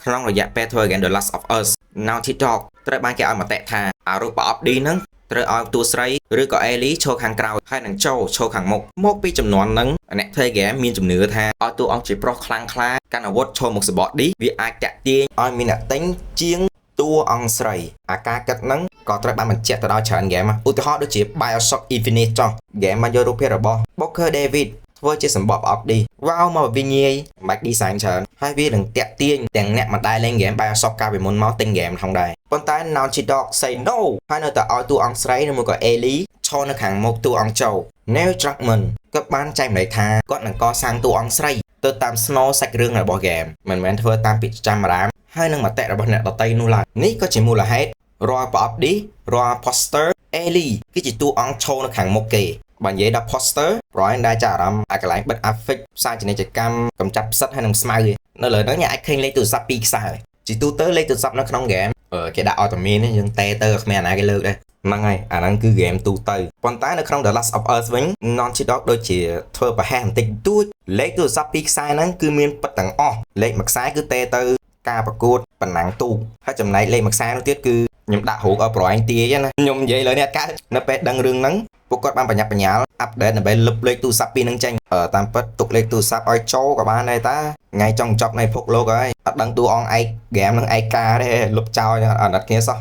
ក្នុងរយៈពេលធ្វើ game The Last of Us Naughty Dog ត្រូវបានគេឲ្យមតិថាអារូបប្រអប់ D ហ្នឹងត្រូវឲ្យតួស្រីឬក៏ Ellie ឈរខាងក្រោយហើយនឹង Joel ឈរខាងមុខមកពីចំនួនហ្នឹងអ្នកធ្វើ game មានជំនឿថាឲ្យតួអង្គជាប្រុសខ្លាំងក្លាកាន់អាវុធឈរមុខសម្បក D វាអាចតាក់ទាញឲ្យមានអ្នកទិញជាងតួអង្គស្រីអាការគិតហ្នឹងក៏ត្រូវបានបញ្ជាក់ទៅដល់ច្រើន game ឧទាហរណ៍ដូចជា BioShock Infinite ចុះ game បានយករូបភាពរបស់ Booker David ធ្វើជាសម្បកប្រអប់ D វ៉ាវមកវាងាយមិនបាច់ design ច្រើនហើយវានឹងតាក់ទាញទាំងអ្នកមិនដែលលេង game BioShock កាលពីមុនមកទិញ game ផងដែរប៉ុន្តែ Naughty Dog say no ហើយនៅតែឲ្យតួអង្គស្រីឬមួយក៏ Ellie ឈរនៅខាងមុខតួអង្គ Joel Neil Druckmann ក៏បានចែកម្លែកថាគាត់នឹងកសាងតួអង្គស្រីទៅតាមស្នូលសាច់រឿងរបស់ game មិនមែនធ្វើតាមពីចាំរាមហើយនឹងមតិរបស់អ្នកដទៃនោះឡើយនេះក៏ជាមូលហេតុរាល់ប្រអប់ D រាល់ poster Ellie គឺជាតួអង្គឈរនៅខាងមុខគេបើនិយាយដល់ poster Brian ដែលចាប់អារម្មណ៍ឲ្យកន្លែងបិទ affix ផ្សាយពាណិជ្ជកម្មកម្ចាត់ផ្សិតហើយនឹងស្មៅនៅលើហ្នឹងអ្នកអាចឃើញលេខទូរស័ព្ទ2ខ្សែជាទូទៅលេខទូរស័ព្ទនៅក្នុង game គេដាក់ auto មានយើងតេទៅគ្មានអាណាគេលើកដែរហ្នឹងហើយអាហ្នឹងគឺ game ទូទៅប៉ុន្តែនៅក្នុង The Last of Us វិញ Naughty Dog ដូចជាធ្វើប្រហែសបន្តិចតួចលេខទូរស័ព្ទ2ខ្សែហ្នឹងគឺមានពិតទាំងអស់លេខមួយខ្សែគឺតេទៅការប្រកួតប៉ុណ្ណាំងទូកហើយចំណែកលេខមួយខ្សែនោះទៀតគឺខ្ញុំដាក់រូបឲ្យប្រអែងទាយណាខ្ញុំនិយាយលើនេះអត់កើតនៅពេលដឹងរឿងហ្នឹងពួកគាត់បានបញ្ញាប់បញ្ញាល់អាប់ដេតដើម្បីលុបលេខទូរស័ព្ទពីនឹងចេញតាមពិតទុកលេខទូរស័ព្ទឲ្យចូលក៏បានដែរតាថ្ងៃចុងចប់នៃភពលោកហើយអត់ដឹងតួអង្គឯកហ្គេមនឹងឯកាទេលុបចោលអត់គ្នាសោះ